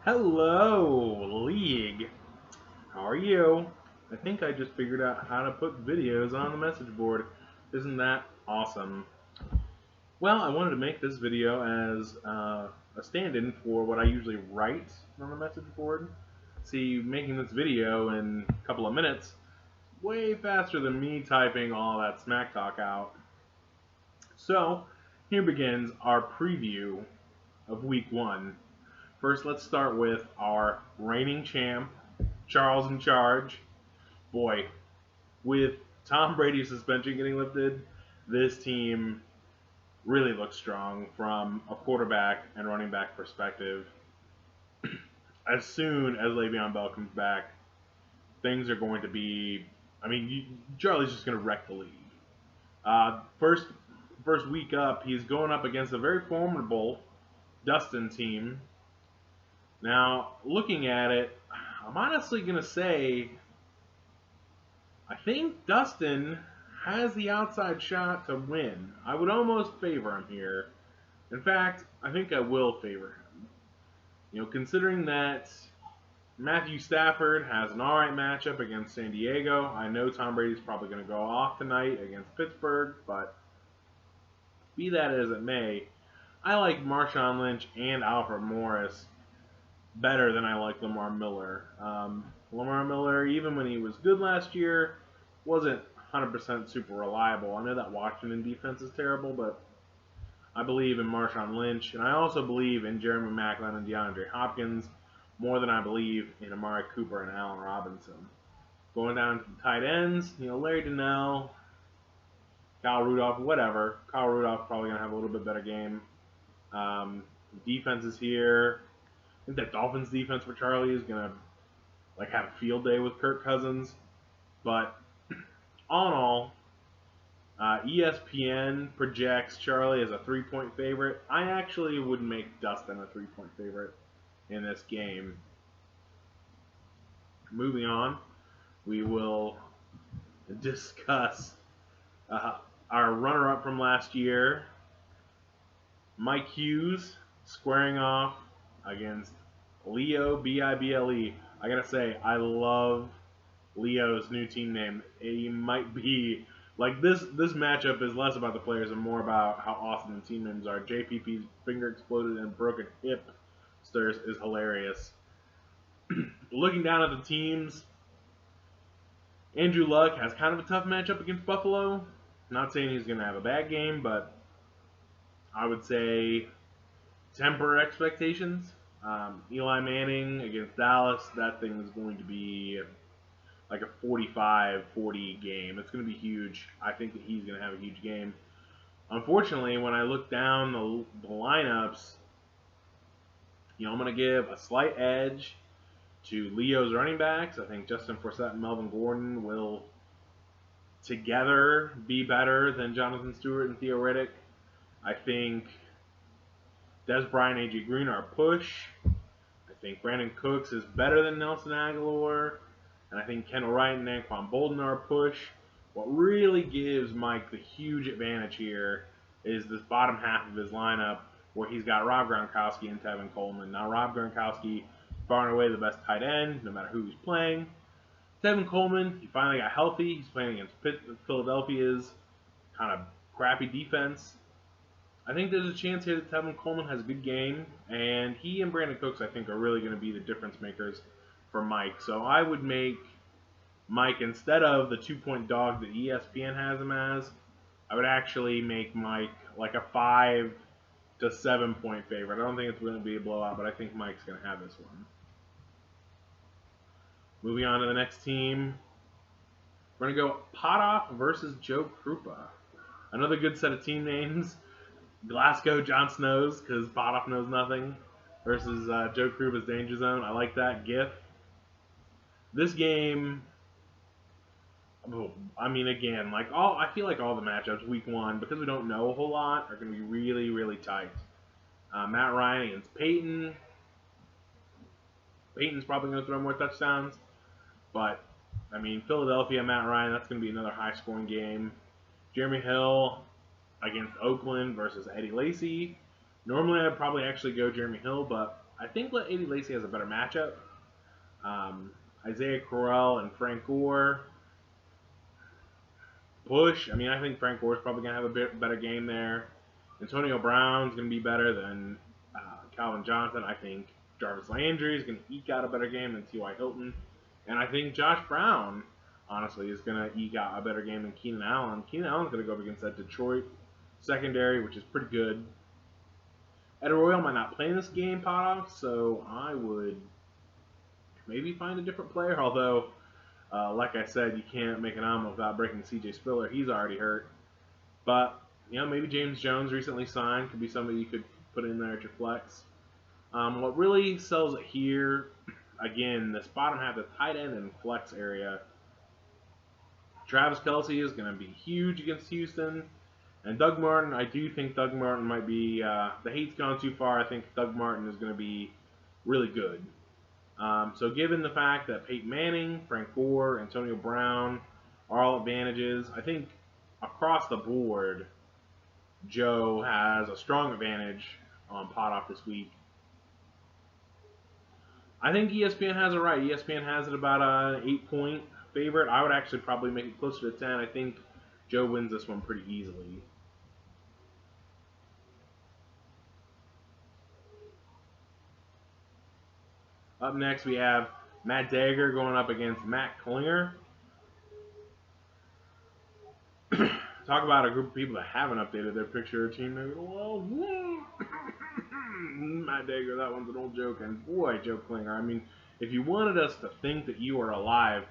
Hello, League. How are you? I think I just figured out how to put videos on the message board. Isn't that awesome? Well, I wanted to make this video as a stand-in for what I usually write on the message board. See, making this video in a couple of minutes way faster than me typing all that smack talk out. So, here begins our preview of Week 1. First, let's start with our reigning champ, Charles in charge. Boy, with Tom Brady's suspension getting lifted, this team really looks strong from a quarterback and running back perspective. As soon as Le'Veon Bell comes back, things are going to be. Charlie's just going to wreck the league. First week up, he's going up against a very formidable Dustin team. Now, looking at it, I'm honestly going to say I think Dustin has the outside shot to win. I would almost favor him here. In fact, I think I will favor him. Considering that Matthew Stafford has an alright matchup against San Diego, I know Tom Brady's probably going to go off tonight against Pittsburgh, but be that as it may, I like Marshawn Lynch and Alfred Morris better than I like Lamar Miller. Lamar Miller, even when he was good last year, wasn't 100% super reliable. I know that Washington defense is terrible, but I believe in Marshawn Lynch, and I also believe in Jeremy Maclin and DeAndre Hopkins more than I believe in Amari Cooper and Allen Robinson. Going down to the tight ends, Larry Donnell, Kyle Rudolph, whatever. Kyle Rudolph probably going to have a little bit better game. Defenses here. I think that Dolphins defense for Charlie is going to have a field day with Kirk Cousins. But all in all, ESPN projects Charlie as a 3-point favorite. I actually would make Dustin a 3-point favorite in this game. Moving on, we will discuss our runner-up from last year, Mike Hughes, squaring off against Leo Bible. I gotta say, I love Leo's new team name. He might be this matchup is less about the players and more about how awesome the team names are. JPP's finger exploded and broken hip stirs is hilarious. Looking down at the teams, Andrew Luck has kind of a tough matchup against Buffalo. Not saying he's going to have a bad game, but I would say temper expectations. Eli Manning against Dallas, that thing is going to be like a 45-40 game. It's going to be huge. I think that he's going to have a huge game. Unfortunately, when I look down the lineups, I'm going to give a slight edge to Leo's running backs. I think Justin Forsett and Melvin Gordon will together be better than Jonathan Stewart and Theo Riddick. I think Des Bryant and A.J. Green are a push. I think Brandon Cooks is better than Nelson Agholor. And I think Kendall Wright and Anquan Bolden are a push. What really gives Mike the huge advantage here is this bottom half of his lineup where he's got Rob Gronkowski and Tevin Coleman. Now, Rob Gronkowski, far and away the best tight end, no matter who he's playing. Tevin Coleman, he finally got healthy. He's playing against Philadelphia's kind of crappy defense. I think there's a chance here that Tevin Coleman has a good game, and he and Brandon Cooks, I think, are really going to be the difference makers for Mike. So I would make Mike, instead of the 2-point dog that ESPN has him as, I would actually make Mike like a 5 to 7 point favorite. I don't think it's going to be a blowout, but I think Mike's going to have this one. Moving on to the next team, we're going to go Potoff versus Joe Krupa. Another good set of team names. Glasgow Jon Snows, because Potoff knows nothing, versus Joe Krupa's Danger Zone. I like that GIF. This game, again, I feel like all the matchups week 1, because we don't know a whole lot, are going to be really, really tight. Matt Ryan against Peyton. Peyton's probably going to throw more touchdowns, but Philadelphia, Matt Ryan, that's going to be another high-scoring game. Jeremy Hill against Oakland versus Eddie Lacy. Normally, I'd probably actually go Jeremy Hill, but I think Eddie Lacy has a better matchup. Isaiah Crowell and Frank Gore. Push. I mean, I think Frank Gore's probably going to have a bit better game there. Antonio Brown's going to be better than Calvin Johnson. I think Jarvis Landry is going to eke out a better game than T.Y. Hilton. And I think Josh Brown, honestly, is going to eke out a better game than Keenan Allen. Keenan Allen's going to go up against that Detroit secondary, which is pretty good. Ed Arroyo might not play in this game, Potoff, so I would maybe find a different player, although, like I said, you can't make an omelet without breaking C.J. Spiller. He's already hurt. But, maybe James Jones recently signed. Could be somebody you could put in there at your flex. What really sells it here, again, this bottom half, the tight end and flex area. Travis Kelce is going to be huge against Houston. And Doug Martin, I do think Doug Martin might be, the hate's gone too far. I think Doug Martin is going to be really good. So given the fact that Peyton Manning, Frank Gore, Antonio Brown are all advantages, I think across the board, Joe has a strong advantage on Potoff this week. I think ESPN has it right. ESPN has it about an 8-point favorite. I would actually probably make it closer to 10. I think Joe wins this one pretty easily. Up next, we have Matt Dagger going up against Matt Klinger. Talk about a group of people that haven't updated their picture of team. Well, Matt Dagger, that one's an old joke. And boy, Joe Klinger. I mean, if you wanted us to think that you are alive,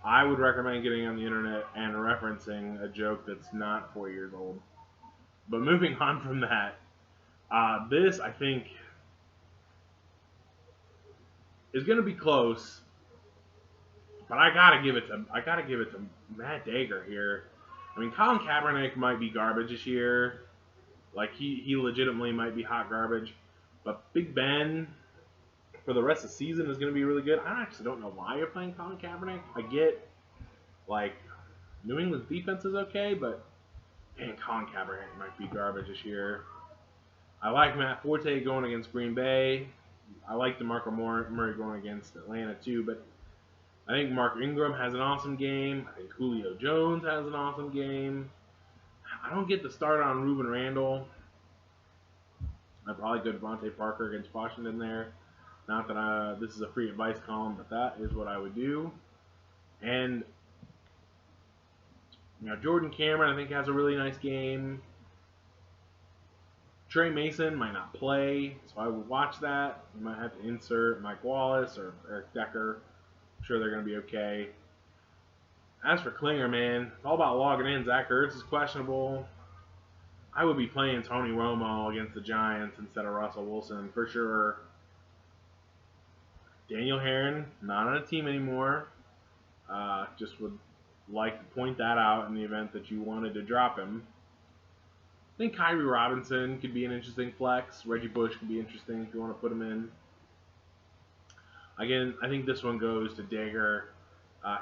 I would recommend getting on the internet and referencing a joke that's not 4 years old. But moving on from that, this, I think, is going to be close, but I gotta give it to Matt Dagger here. I mean, Colin Kaepernick might be garbage this year, like he legitimately might be hot garbage, but Big Ben for the rest of the season is going to be really good. I actually don't know why you're playing Colin Kaepernick. I get like New England's defense is okay, but man, Colin Kaepernick might be garbage this year. I like Matt Forte going against Green Bay. I like DeMarco Murray going against Atlanta too, but I think Mark Ingram has an awesome game. I think Julio Jones has an awesome game. I don't get the start on Ruben Randall. I'd probably go Devontae Parker against Washington there. Not that this is a free advice column, but that is what I would do. And Jordan Cameron, I think, has a really nice game. Trey Mason might not play, so I would watch that. You might have to insert Mike Wallace or Eric Decker. I'm sure they're going to be okay. As for Klinger, man, it's all about logging in. Zach Ertz is questionable. I would be playing Tony Romo against the Giants instead of Russell Wilson for sure. Daniel Herron, not on a team anymore. Just would like to point that out in the event that you wanted to drop him. I think Kyrie Robinson could be an interesting flex. Reggie Bush could be interesting if you want to put him in. Again, I think this one goes to Dagger.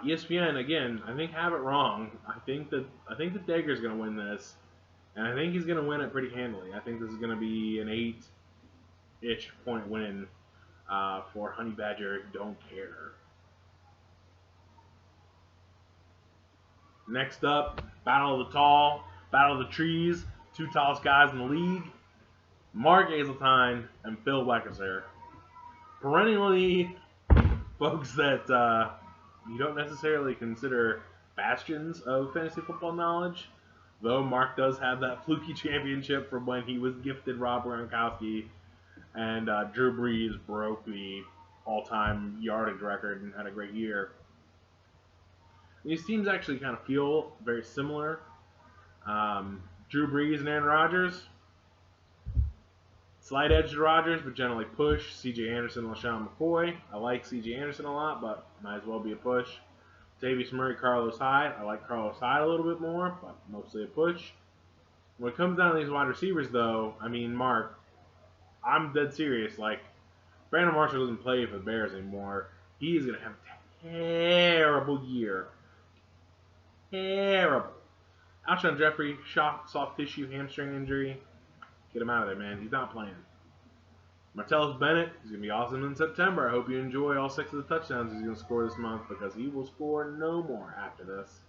ESPN, again, I think have it wrong. I think that Dagger's going to win this, and I think he's going to win it pretty handily. I think this is going to be an 8-ish point win for Honey Badger. Don't care. Next up, Battle of the Tall, Battle of the Trees. Two tallest guys in the league, Mark Hazeltine and Phil Weckesser. Perennially, folks that you don't necessarily consider bastions of fantasy football knowledge, though Mark does have that fluky championship from when he was gifted Rob Gronkowski, and Drew Brees broke the all-time yardage record and had a great year. These teams actually kind of feel very similar. Drew Brees and Aaron Rodgers. Slight edge to Rodgers, but generally push. C.J. Anderson, LaShawn McCoy. I like C.J. Anderson a lot, but might as well be a push. Tavius Murray, Carlos Hyde. I like Carlos Hyde a little bit more, but mostly a push. When it comes down to these wide receivers, though, I mean, Mark, I'm dead serious. Like, Brandon Marshall doesn't play for the Bears anymore. He is going to have a terrible year. Terrible. Alshon Jeffrey, soft tissue hamstring injury. Get him out of there, man. He's not playing. Martellus Bennett is going to be awesome in September. I hope you enjoy all 6 of the touchdowns he's going to score this month because he will score no more after this.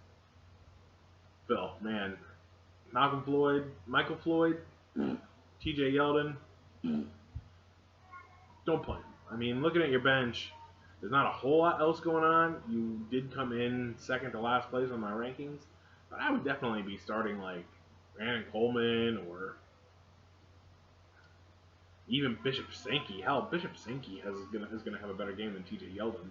Phil, man. Michael Floyd, TJ Yeldon, don't play him. I mean, looking at your bench, there's not a whole lot else going on. You did come in second to last place on my rankings, but I would definitely be starting like Brandon Coleman or even Bishop Sankey. Hell, Bishop Sankey is gonna have a better game than TJ Yeldon.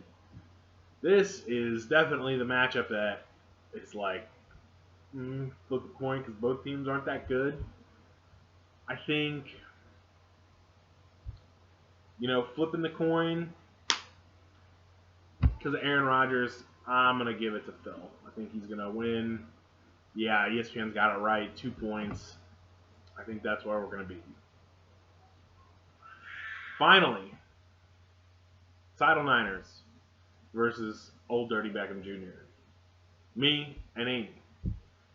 This is definitely the matchup that is like flip a coin because both teams aren't that good. I think, flipping the coin because of Aaron Rodgers, I'm gonna give it to Phil. I think he's gonna win. Yeah, ESPN's got it right. 2 points. I think that's where we're gonna be. Finally, Seattle Niners versus Old Dirty Beckham Jr. Me and Amy.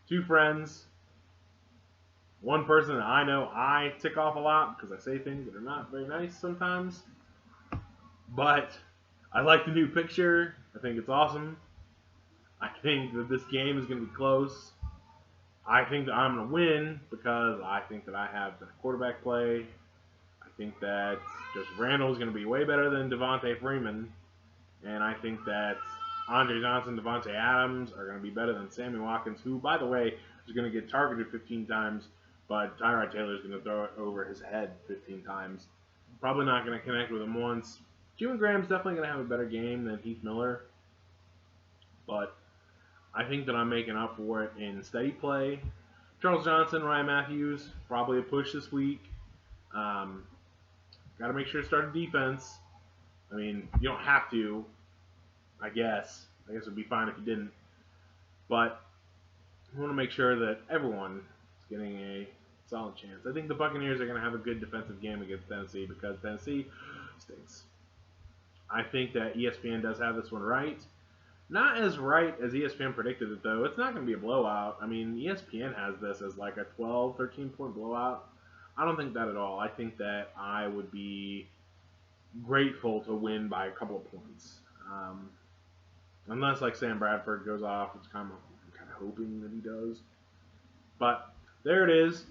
2 friends. One person that I know I tick off a lot because I say things that are not very nice sometimes. But I like the new picture. I think it's awesome. I think that this game is going to be close. I think that I'm going to win because I think that I have the quarterback play. I think that Joseph Randall is going to be way better than Devontae Freeman. And I think that Andre Johnson, Devontae Adams are going to be better than Sammy Watkins, who, by the way, is going to get targeted 15 times, but Tyrod Taylor is going to throw it over his head 15 times. Probably not going to connect with him once. Jimmy Graham's definitely going to have a better game than Heath Miller, but I think that I'm making up for it in steady play. Charles Johnson, Ryan Matthews, probably a push this week. Got to make sure to start a defense. I mean, you don't have to, I guess. I guess it would be fine if you didn't. But I want to make sure that everyone is getting a solid chance. I think the Buccaneers are going to have a good defensive game against Tennessee because Tennessee stinks. I think that ESPN does have this one right. Not as right as ESPN predicted it, though. It's not going to be a blowout. I mean, ESPN has this as like a 12, 13-point blowout. I don't think that at all. I think that I would be grateful to win by a couple of points. Unless like Sam Bradford goes off, which I'm kind of hoping that he does. But there it is.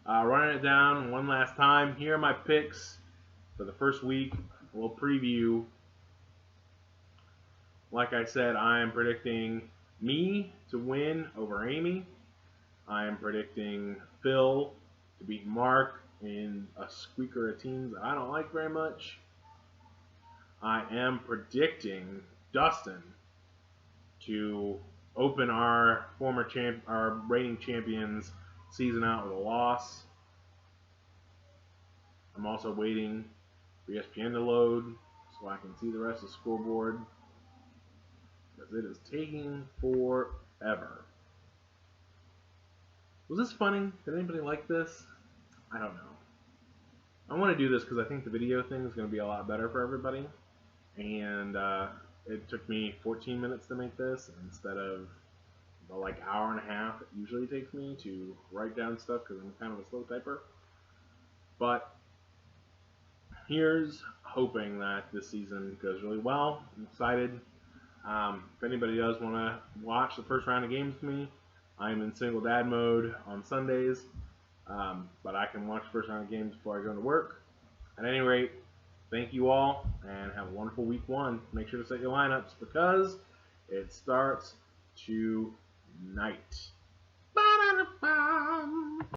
Running it down one last time. Here are my picks for the first week. A little preview. Like I said, I am predicting me to win over Amy. I am predicting Phil to beat Mark in a squeaker of teams that I don't like very much. I am predicting Dustin to open our our reigning champions season out with a loss. I'm also waiting for ESPN to load so I can see the rest of the scoreboard because it is taking forever. Was this funny? Did anybody like this? I don't know. I want to do this because I think the video thing is going to be a lot better for everybody. And it took me 14 minutes to make this instead of the like hour and a half it usually takes me to write down stuff because I'm kind of a slow typer. But here's hoping that this season goes really well. I'm excited. If anybody does want to watch the first round of games with me, I'm in single dad mode on Sundays. But I can watch the first round of games before I go into work. At any rate, thank you all, and have a wonderful week 1. Make sure to set your lineups because it starts tonight.